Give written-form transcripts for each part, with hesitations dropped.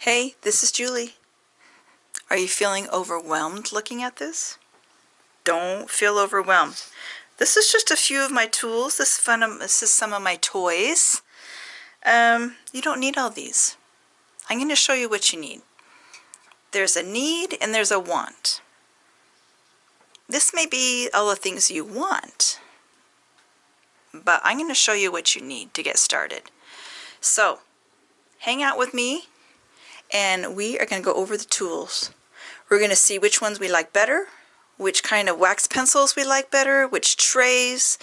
Hey, this is Julie. Are you feeling overwhelmed looking at this? Don't feel overwhelmed. This is just a few of my tools. This is some of my toys. You don't need all these. I'm going to show you what you need. There's a need and there's a want. This may be all the things you want, but I'm going to show you what you need to get started. So, hang out with me and we are going to go over the tools. We're going to see which ones we like better, which kind of wax pencils we like better, which trays,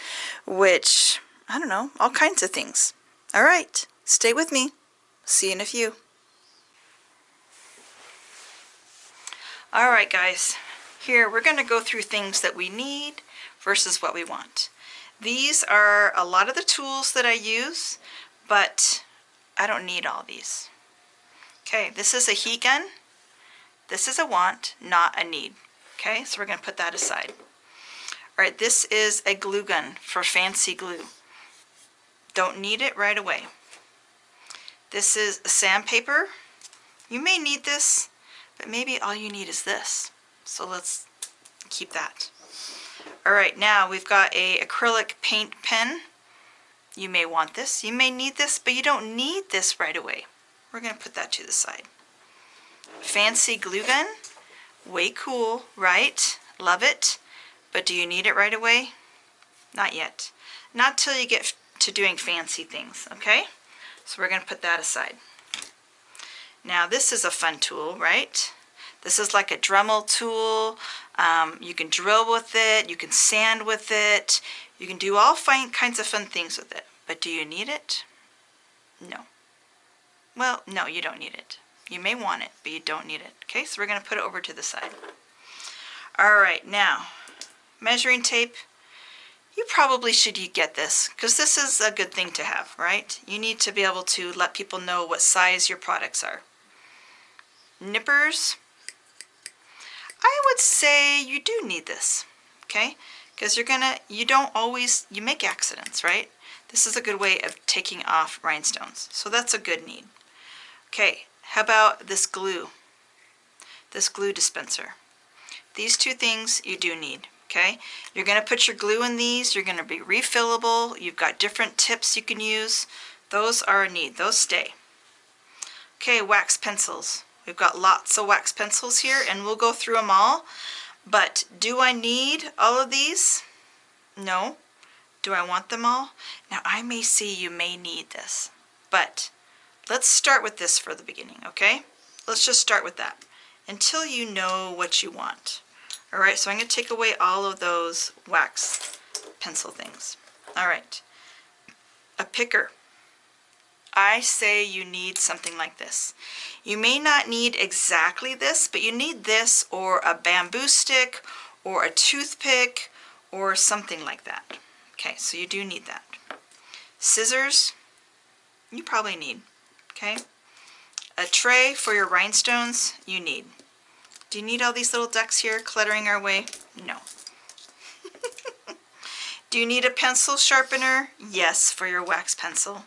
which, I don't know, all kinds of things. All right, stay with me. See you in a few. All right, guys. Here, we're going to go through things that we need versus what we want. These are a lot of the tools that I use, but I don't need all these. Okay, this is a heat gun. This is a want, not a need. Okay, so we're going to put that aside. All right, this is a glue gun for fancy glue. Don't need it right away. This is sandpaper. You may need this, but maybe all you need is this. So let's keep that. All right, now we've got a acrylic paint pen. You may want this. You may need this, but you don't need this right away. We're going to put that to the side. Fancy glue gun. Way cool, right? Love it. But do you need it right away? Not yet. Not till you get to doing fancy things, okay? So we're going to put that aside. Now this is a fun tool, right? This is like a Dremel tool. You can drill with it. You can sand with it. You can do all kinds of fun things with it. But do you need it? No. Well, no, you don't need it. You may want it, but you don't need it. Okay, so we're going to put it over to the side. All right, now, measuring tape. You probably should get this, because this is a good thing to have, right? You need to be able to let people know what size your products are. Nippers. I would say you do need this, okay? Because you make accidents, right? This is a good way of taking off rhinestones. So that's a good need. Okay, how about this glue? This glue dispenser. These two things you do need, okay? You're going to put your glue in these. You're going to be refillable. You've got different tips you can use. Those are a need. Those stay. Okay, wax pencils. We've got lots of wax pencils here, and we'll go through them all. But do I need all of these? No. Do I want them all? Now, I may see you may need this, but let's start with this for the beginning, okay? Let's just start with that until you know what you want. All right, so I'm going to take away all of those wax pencil things. All right, a picker. I say you need something like this. You may not need exactly this, but you need this or a bamboo stick or a toothpick or something like that. Okay, so you do need that. Scissors, you probably need. Okay, a tray for your rhinestones, you need. Do you need all these little ducks here cluttering our way? No. Do you need a pencil sharpener? Yes, for your wax pencil.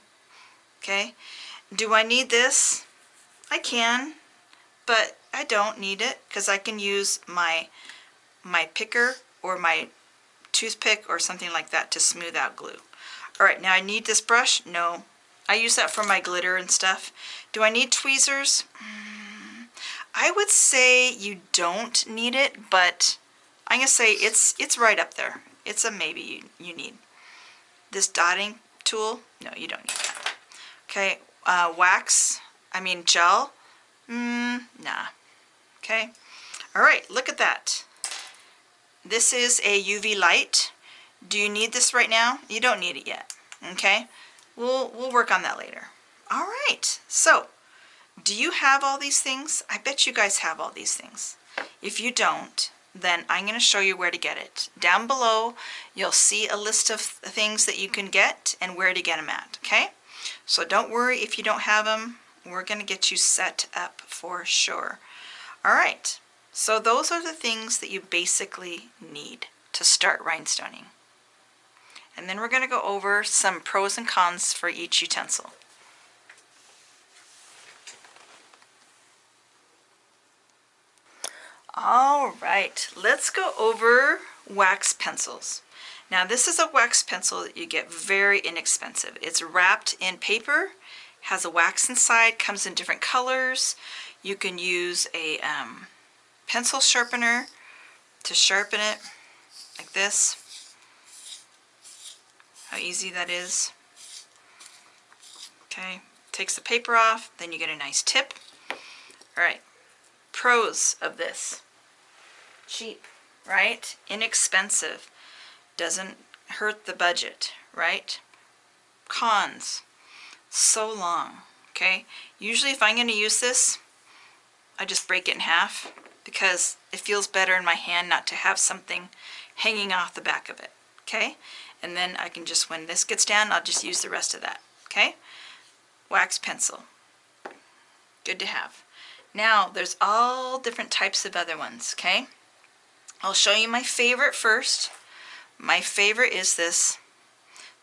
Okay, do I need this? I can, but I don't need it because I can use my picker or my toothpick or something like that to smooth out glue. All right, now I need this brush? No. I use that for my glitter and stuff. Do I need tweezers? I would say you don't need it, but I'm going to say it's right up there. It's a maybe you need. This dotting tool? No, you don't need that. Okay, gel? Nah. Okay. All right, look at that. This is a UV light. Do you need this right now? You don't need it yet. Okay? We'll work on that later. All right. So, do you have all these things? I bet you guys have all these things. If you don't, then I'm going to show you where to get it. Down below, you'll see a list of things that you can get and where to get them at. Okay? So don't worry if you don't have them. We're going to get you set up for sure. All right. So those are the things that you basically need to start rhinestoning. And then we're going to go over some pros and cons for each utensil. All right, let's go over wax pencils. Now this is a wax pencil that you get very inexpensive. It's wrapped in paper, has a wax inside, comes in different colors. You can use a pencil sharpener to sharpen it like this. How easy that is. Okay, takes the paper off, then you get a nice tip. All right, pros of this. Cheap, right? Inexpensive. Doesn't hurt the budget, right? Cons. So long, okay? Usually if I'm going to use this, I just break it in half because it feels better in my hand not to have something hanging off the back of it, okay? And then I can just, when this gets down, I'll just use the rest of that, okay? Wax pencil. Good to have. Now, there's all different types of other ones, okay? I'll show you my favorite first. My favorite is this,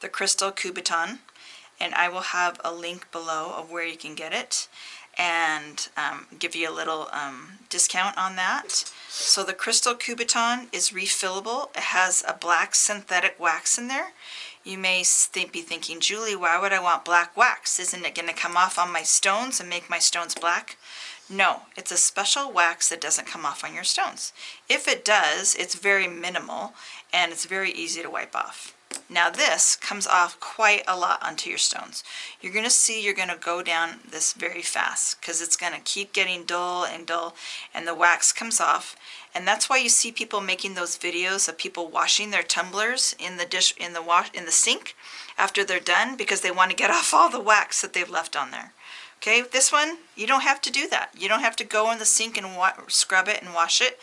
the Crystal Kubotan, and I will have a link below of where you can get it and give you a little discount on that. So the Crystal Kubotan is refillable. It has a black synthetic wax in there. You may be thinking, Julie, why would I want black wax? Isn't it going to come off on my stones and make my stones black? No, it's a special wax that doesn't come off on your stones. If it does, it's very minimal and it's very easy to wipe off. Now this comes off quite a lot onto your stones. You're going to see you're going to go down this very fast because it's going to keep getting dull and dull and the wax comes off. And that's why you see people making those videos of people washing their tumblers in the sink after they're done because they want to get off all the wax that they've left on there. Okay, this one, you don't have to do that. You don't have to go in the sink and scrub it and wash it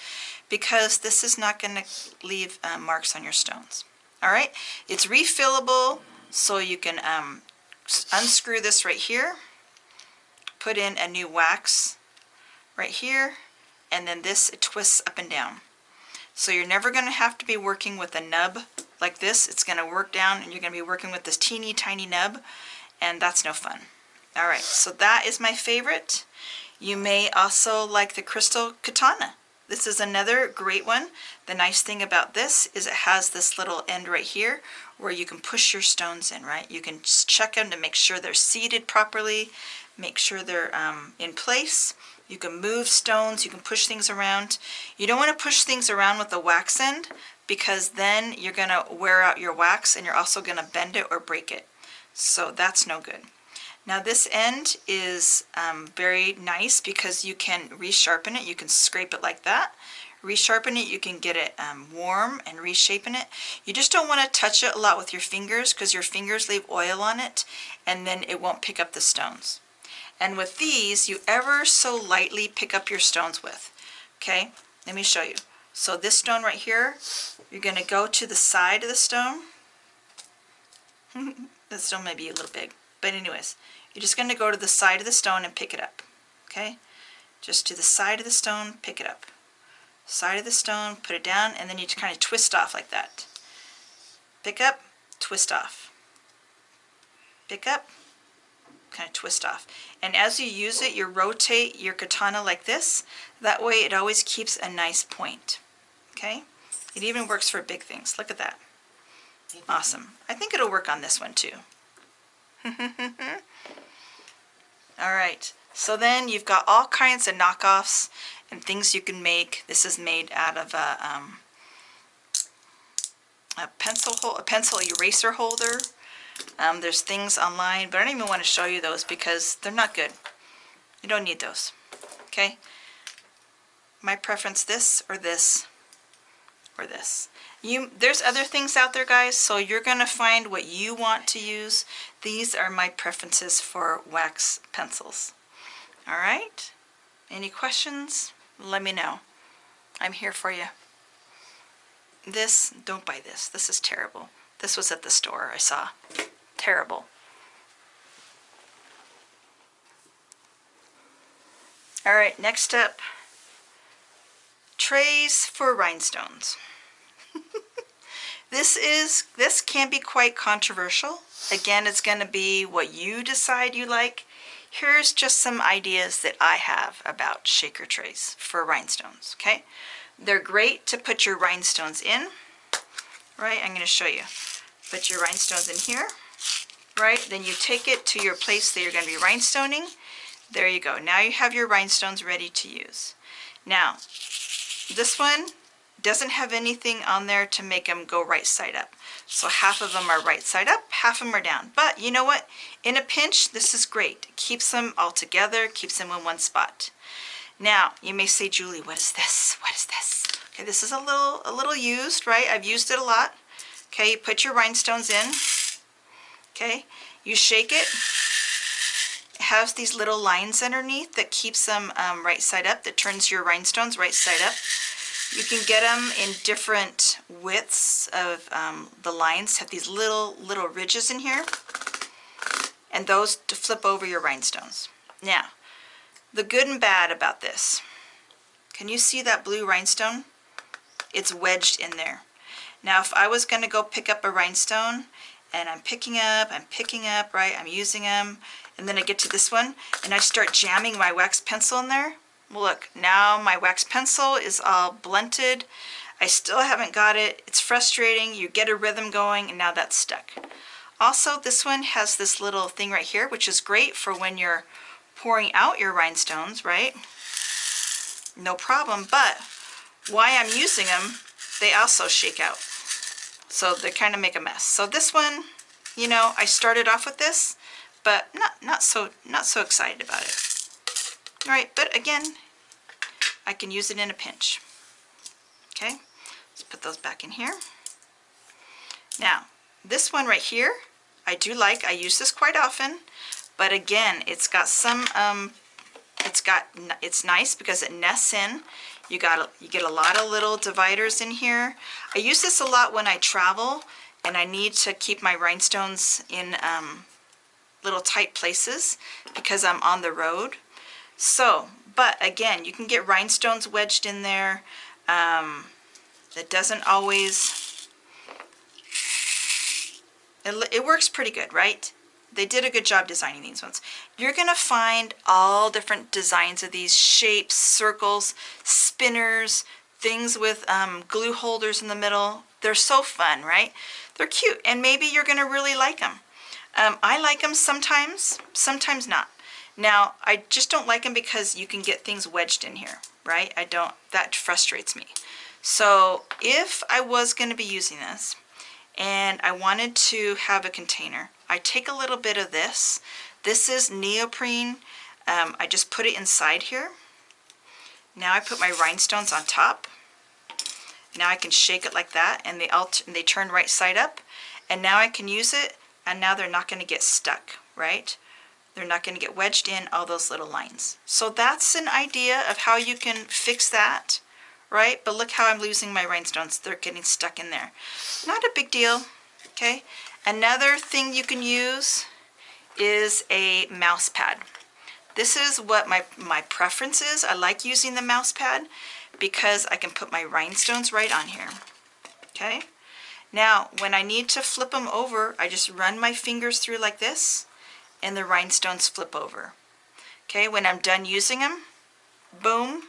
because this is not going to leave marks on your stones. All right, it's refillable, so you can unscrew this right here, put in a new wax right here, and then this, it twists up and down. So you're never going to have to be working with a nub like this. It's going to work down and you're going to be working with this teeny tiny nub, and that's no fun. All right, so that is my favorite. You may also like the Crystal Katana. This is another great one. The nice thing about this is it has this little end right here where you can push your stones in, right? You can just check them to make sure they're seated properly, make sure they're in place. You can move stones, you can push things around. You don't want to push things around with the wax end because then you're going to wear out your wax and you're also going to bend it or break it. So that's no good. Now this end is very nice because you can resharpen it. You can scrape it like that. Resharpen it, you can get it warm and reshapen it. You just don't want to touch it a lot with your fingers because your fingers leave oil on it and then it won't pick up the stones. And with these, you ever so lightly pick up your stones with. Okay, let me show you. So this stone right here, you're going to go to the side of the stone. The stone may be a little big. But anyways, you're just going to go to the side of the stone and pick it up, okay? Just to the side of the stone, pick it up. Side of the stone, put it down, and then you kind of twist off like that. Pick up, twist off. Pick up, kind of twist off. And as you use it, you rotate your katana like this. That way it always keeps a nice point, okay? It even works for big things. Look at that. Awesome. I think it'll work on this one too. All right, so then you've got all kinds of knockoffs and things you can make. This is made out of a pencil eraser holder. There's things online, but I don't even want to show you those because they're not good. You don't need those, okay? My preference, this or this or this. There's other things out there, guys, so you're going to find what you want to use. These are my preferences for wax pencils. All right? Any questions? Let me know. I'm here for you. This, don't buy this. This is terrible. This was at the store I saw. Terrible. All right, next up, trays for rhinestones. This can be quite controversial. Again, it's going to be what you decide you like. here's just some ideas that I have about shaker trays for rhinestones, okay? They're great to put your rhinestones in, right? I'm going to show you. Put your rhinestones in here, right? Then you take it to your place that you're going to be rhinestoning. There you go. Now you have your rhinestones ready to use. Now, this one doesn't have anything on there to make them go right side up. So half of them are right side up, half of them are down. But you know what? In a pinch, this is great. It keeps them all together, keeps them in one spot. Now, you may say, Julie, what is this? What is this? Okay, this is a little used, right? I've used it a lot. Okay, you put your rhinestones in. Okay, you shake it. It has these little lines underneath that keeps them right side up, that turns your rhinestones right side up. You can get them in different widths of the lines, have these little ridges in here, and those to flip over your rhinestones. Now, the good and bad about this, can you see that blue rhinestone? It's wedged in there. Now, if I was going to go pick up a rhinestone, and I'm picking up, right, I'm using them, and then I get to this one, and I start jamming my wax pencil in there, well, look, now my wax pencil is all blunted. I still haven't got it. It's frustrating. You get a rhythm going, and now that's stuck. Also, this one has this little thing right here, which is great for when you're pouring out your rhinestones, right? No problem, but while I'm using them, they also shake out. So they kind of make a mess. So this one, you know, I started off with this, but not so excited about it. All right, but again, I can use it in a pinch. Okay, let's put those back in here. Now, this one right here, I do like. I use this quite often, but again, it's got some. It's nice because it nests in. You get a lot of little dividers in here. I use this a lot when I travel and I need to keep my rhinestones in little tight places because I'm on the road. So, but again, you can get rhinestones wedged in there. It doesn't always, it works pretty good, right? They did a good job designing these ones. You're going to find all different designs of these shapes, circles, spinners, things with glue holders in the middle. They're so fun, right? They're cute, and maybe you're going to really like them. I like them sometimes, sometimes not. Now, I just don't like them because you can get things wedged in here, right? That frustrates me. So if I was going to be using this and I wanted to have a container, I take a little bit of this. This is neoprene. I just put it inside here. Now I put my rhinestones on top. Now I can shake it like that, and they turn right side up. And now I can use it, and now they're not going to get stuck, right? They're not going to get wedged in all those little lines. So that's an idea of how you can fix that, right? But look how I'm losing my rhinestones. They're getting stuck in there. Not a big deal, okay? Another thing you can use is a mouse pad. This is what my preference is. I like using the mouse pad because I can put my rhinestones right on here, okay? Now, when I need to flip them over, I just run my fingers through like this, and the rhinestones flip over. Okay, when I'm done using them, boom,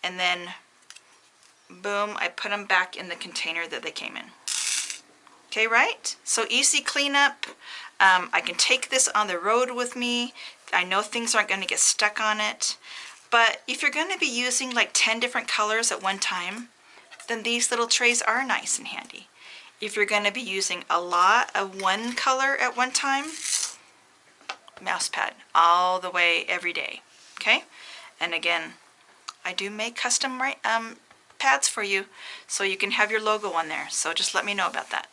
and then boom, I put them back in the container that they came in. Okay, right? So easy cleanup. I can take this on the road with me. I know things aren't going to get stuck on it. But if you're going to be using like 10 different colors at one time, then these little trays are nice and handy. If you're going to be using a lot of one color at one time, mouse pad all the way every day. Okay? And again, I do make custom pads for you so you can have your logo on there. So just let me know about that.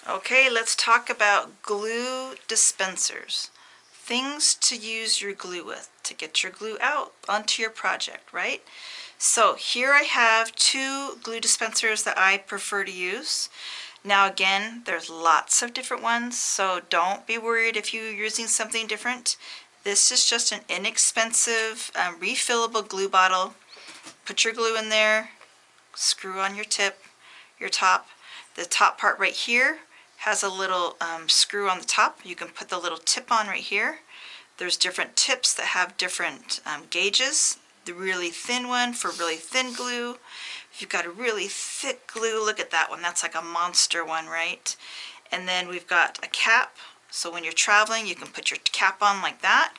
Okay, let's talk about glue dispensers. Things to use your glue with to get your glue out onto your project, right? So here I have 2 glue dispensers that I prefer to use. Now again, there's lots of different ones, so don't be worried if you're using something different. This is just an inexpensive refillable glue bottle. Put your glue in there, screw on your tip, your top. The top part right here has a little screw on the top. You can put the little tip on right here. There's different tips that have different gauges. The really thin one for really thin glue. If you've got a really thick glue, look at that one. That's like a monster one, right? And then we've got a cap. So when you're traveling, you can put your cap on like that.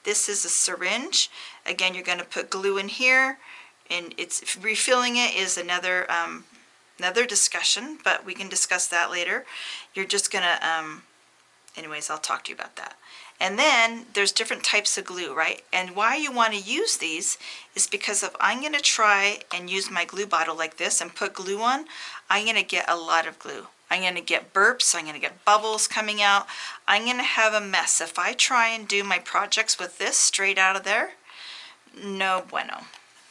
This is a syringe. Again, you're going to put glue in here, and it's refilling it is another discussion, but we can discuss that later. You're just going to, anyways, I'll talk to you about that. And then there's different types of glue, right? And why you want to use these is because if I'm going to try and use my glue bottle like this and put glue on, I'm going to get a lot of glue. I'm going to get burps, I'm going to get bubbles coming out. I'm going to have a mess. If I try and do my projects with this straight out of there, no bueno.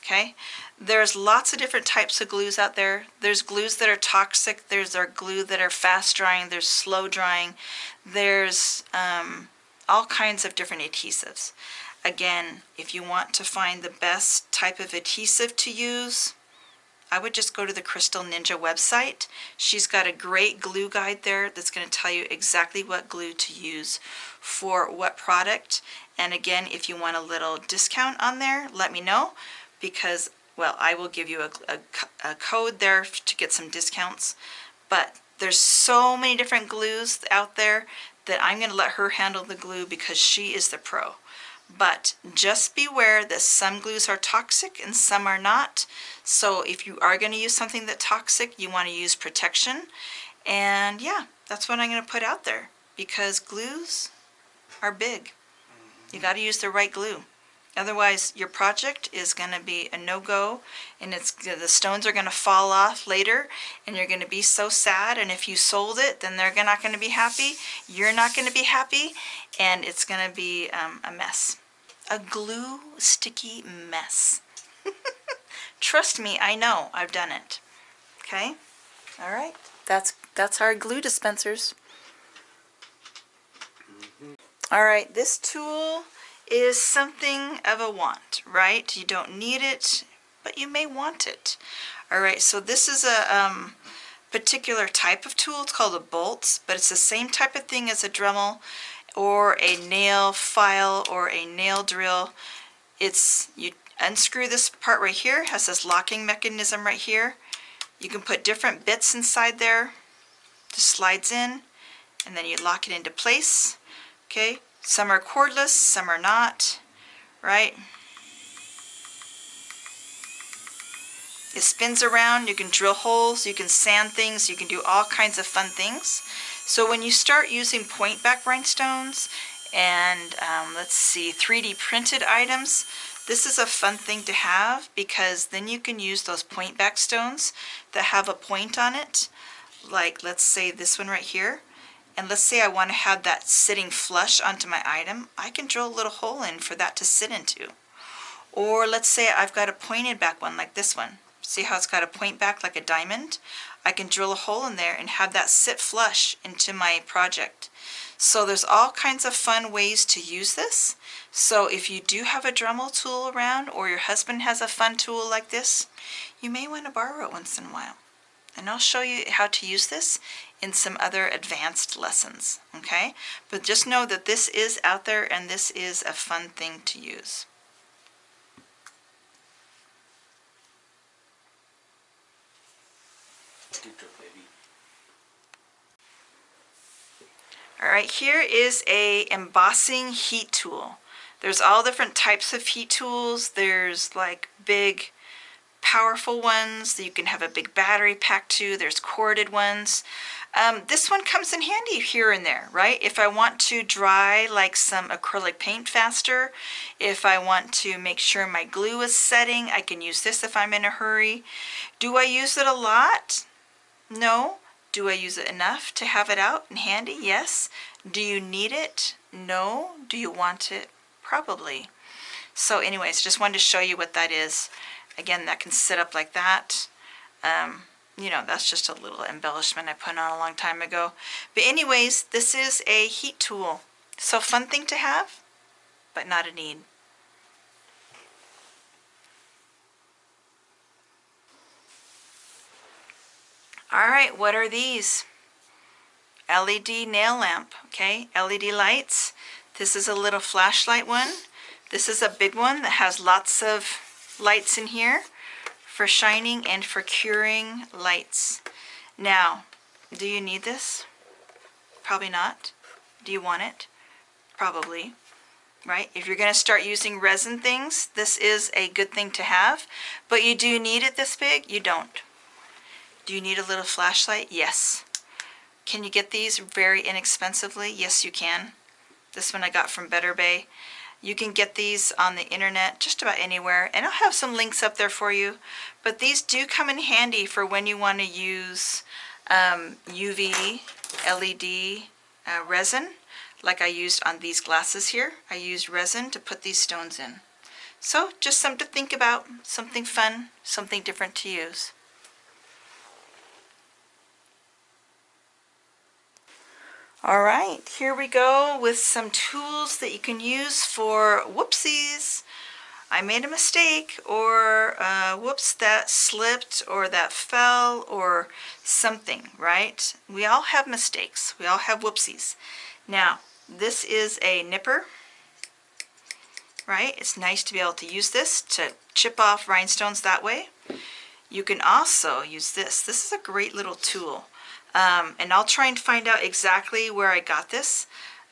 Okay? There's lots of different types of glues out there. There's glues that are toxic. There's our glue that are fast drying. There's slow drying. There's all kinds of different adhesives. Again, if you want to find the best type of adhesive to use, I would just go to the Crystal Ninja website. She's got a great glue guide there that's going to tell you exactly what glue to use for what product. And again, if you want a little discount on there, let me know, because, well, I will give you a code there to get some discounts. But there's so many different glues out there that I'm going to let her handle the glue because she is the pro. But just beware that some glues are toxic and some are not. So if you are going to use something that's toxic, you want to use protection. And yeah, that's what I'm going to put out there, because glues are big. You got to use the right glue. Otherwise, your project is going to be a no-go, and the stones are going to fall off later, and you're going to be so sad. And if you sold it, then they're not going to be happy. You're not going to be happy, and it's going to be a mess. A glue sticky mess. Trust me, I know. I've done it. Okay? All right. That's our glue dispensers. All right. This tool is something of a want, right? You don't need it, but you may want it. All right, so this is a particular type of tool. It's called a bolt, but it's the same type of thing as a Dremel or a nail file or a nail drill. You unscrew this part right here. It has this locking mechanism right here. You can put different bits inside there. Just slides in, and then you lock it into place. Okay. Some are cordless, some are not, right? It spins around, you can drill holes, you can sand things, you can do all kinds of fun things. So when you start using point back rhinestones and let's see, 3D printed items, this is a fun thing to have, because then you can use those point back stones that have a point on it. Like, let's say this one right here. And let's say I want to have that sitting flush onto my item. I can drill a little hole in for that to sit into. Or let's say I've got a pointed back one like this one. See how it's got a point back like a diamond? I can drill a hole in there and have that sit flush into my project. So there's all kinds of fun ways to use this. So if you do have a Dremel tool around, or your husband has a fun tool like this, you may want to borrow it once in a while. And I'll show you how to use this in some other advanced lessons, okay? But just know that this is out there, and this is a fun thing to use. All right, here is a embossing heat tool. There's all different types of heat tools. There's like big powerful ones that you can have a big battery pack to. There's corded ones. This one comes in handy here and there, right? If I want to dry like some acrylic paint faster, if I want to make sure my glue is setting, I can use this if I'm in a hurry. Do I use it a lot? No. Do I use it enough to have it out and handy? Yes. Do you need it? No. Do you want it? Probably. So anyways, just wanted to show you what that is. Again, that can sit up like that. You know, that's just a little embellishment I put on a long time ago. But anyways, this is a heat tool. So fun thing to have, but not a need. All right, what are these? LED nail lamp, okay? LED lights. This is a little flashlight one. This is a big one that has lots of lights in here for shining and for curing lights. Now, do you need this? Probably not. Do you want it? Probably, right? If you're going to start using resin things, this is a good thing to have. But you do need it this big? You don't. Do you need a little flashlight? Yes. Can you get these very inexpensively? Yes, you can. This one I got from Better Bay. You can get these on the internet just about anywhere, and I'll have some links up there for you. But these do come in handy for when you want to use UV, LED resin, like I used on these glasses here. I used resin to put these stones in. So just something to think about, something fun, something different to use. All right, here we go with some tools that you can use for whoopsies. I made a mistake, or whoops, that slipped, or that fell, or something, right? We all have mistakes. We all have whoopsies. Now, this is a nipper, right? It's nice to be able to use this to chip off rhinestones that way. You can also use this. This is a great little tool. And I'll try and find out exactly where I got this.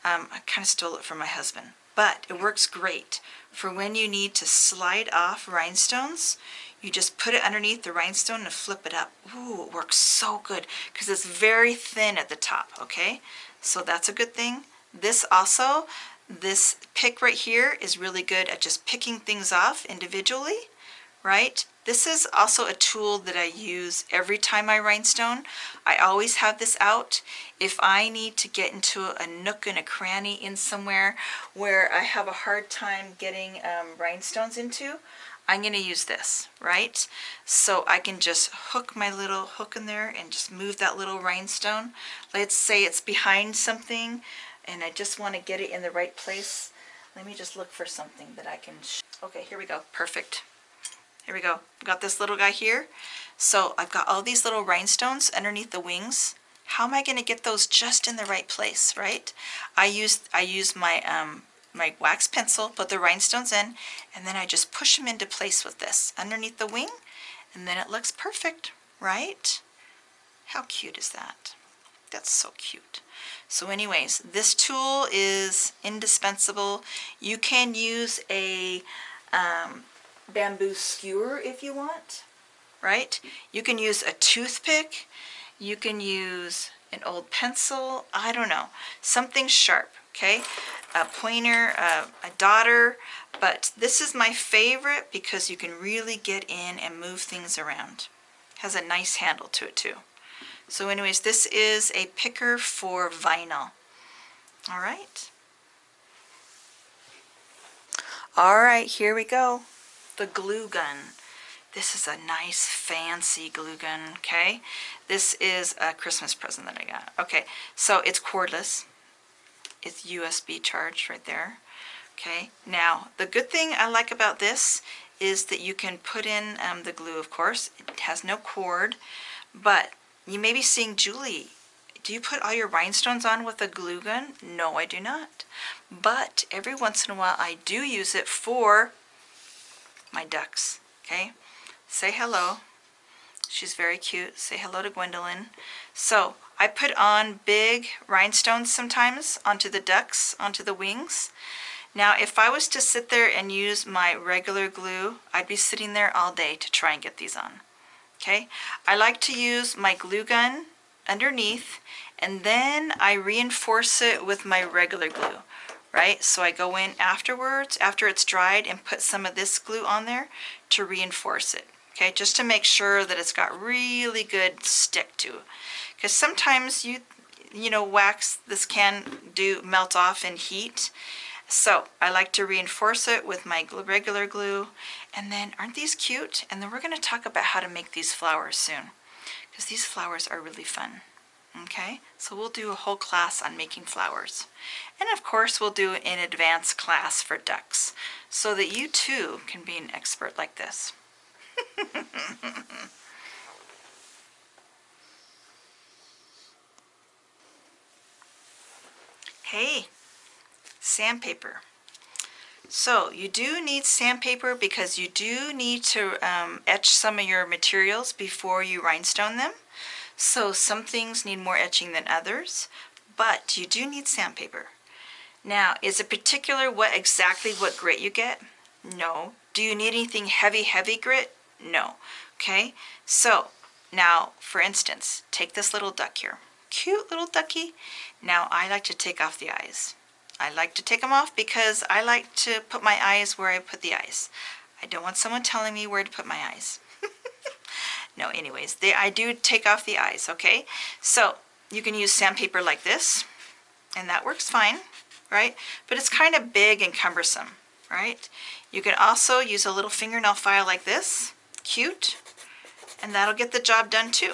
I kind of stole it from my husband, but it works great for when you need to slide off rhinestones. You just put it underneath the rhinestone and flip it up. Ooh, it works so good because it's very thin at the top, okay? So that's a good thing. This also, this pick right here is really good at just picking things off individually, right? This is also a tool that I use every time I rhinestone. I always have this out. If I need to get into a nook and a cranny in somewhere where I have a hard time getting rhinestones into, I'm going to use this, right? So I can just hook my little hook in there and just move that little rhinestone. Let's say it's behind something and I just want to get it in the right place. Let me just look for something that I can... Okay, here we go. Perfect. Here we go. Got this little guy here. So I've got all these little rhinestones underneath the wings. How am I going to get those just in the right place, right? I use my my wax pencil, put the rhinestones in, and then I just push them into place with this underneath the wing, and then it looks perfect, right? How cute is that? That's so cute. So anyways, this tool is indispensable. You can use a bamboo skewer if you want, right? You can use a toothpick. You can use an old pencil. I don't know. Something sharp, okay? A pointer, a daughter. But this is my favorite because you can really get in and move things around. Has a nice handle to it too. So anyways, this is a picker for vinyl. All right. All right, here we go. The glue gun. This is a nice fancy glue gun, okay? This is a Christmas present that I got. Okay, so it's cordless. It's USB charged right there. Okay, now the good thing I like about this is that you can put in the glue, of course. It has no cord, but you may be seeing, Julie, do you put all your rhinestones on with a glue gun? No, I do not. But every once in a while I do use it for my ducks, okay? Say hello. She's very cute. Say hello to Gwendolyn. So I put on big rhinestones sometimes onto the ducks, onto the wings. Now if I was to sit there and use my regular glue, I'd be sitting there all day to try and get these on. Okay? I like to use my glue gun underneath, and then I reinforce it with my regular glue. Right? So I go in afterwards, after it's dried, and put some of this glue on there to reinforce it. Okay, just to make sure that it's got really good stick to it. Because sometimes you know, wax, this can melt off in heat. So I like to reinforce it with my regular glue. And then, aren't these cute? And then we're going to talk about how to make these flowers soon, because these flowers are really fun. Okay, so we'll do a whole class on making flowers. And of course we'll do an advanced class for ducks, so that you too can be an expert like this. Okay, sandpaper. So you do need sandpaper because you do need to etch some of your materials before you rhinestone them. So some things need more etching than others, but you do need sandpaper. Now, is it particular what grit you get? No. Do you need anything heavy grit? No. Okay, so now, for instance, take this little duck here. Cute little ducky. Now, I like to take off the eyes. I like to take them off because I like to put my eyes where I put the eyes. I don't want someone telling me where to put my eyes. No, anyways, I do take off the eyes, okay? So, you can use sandpaper like this, and that works fine, right? But it's kind of big and cumbersome, right? You can also use a little fingernail file like this, cute, and that'll get the job done too,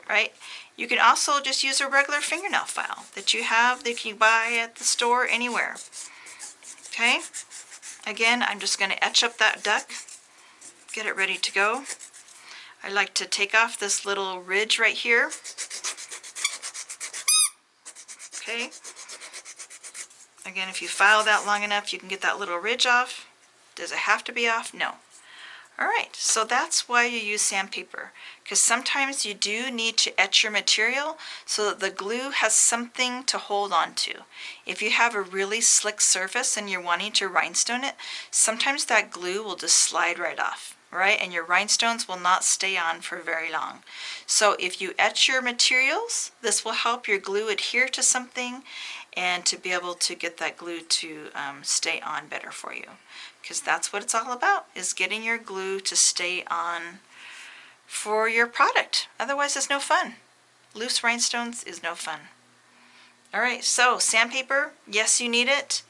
right? You can also just use a regular fingernail file that you have that you buy at the store anywhere, okay? Again, I'm just going to etch up that duck, get it ready to go. I like to take off this little ridge right here. Okay. Again, if you file that long enough, you can get that little ridge off. Does it have to be off? No. Alright, so that's why you use sandpaper, because sometimes you do need to etch your material so that the glue has something to hold on to. If you have a really slick surface and you're wanting to rhinestone it, sometimes that glue will just slide right off, right? And your rhinestones will not stay on for very long. So if you etch your materials, this will help your glue adhere to something and to be able to get that glue to stay on better for you. Because that's what it's all about, is getting your glue to stay on for your product. Otherwise, it's no fun. Loose rhinestones is no fun. All right, so sandpaper, yes, you need it.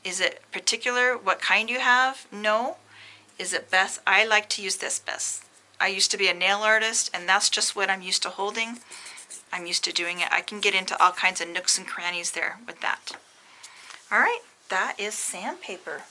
Is it particular what kind you have? No. Is it best? I like to use this best. I used to be a nail artist, and that's just what I'm used to holding. I'm used to doing it. I can get into all kinds of nooks and crannies there with that. All right, that is sandpaper.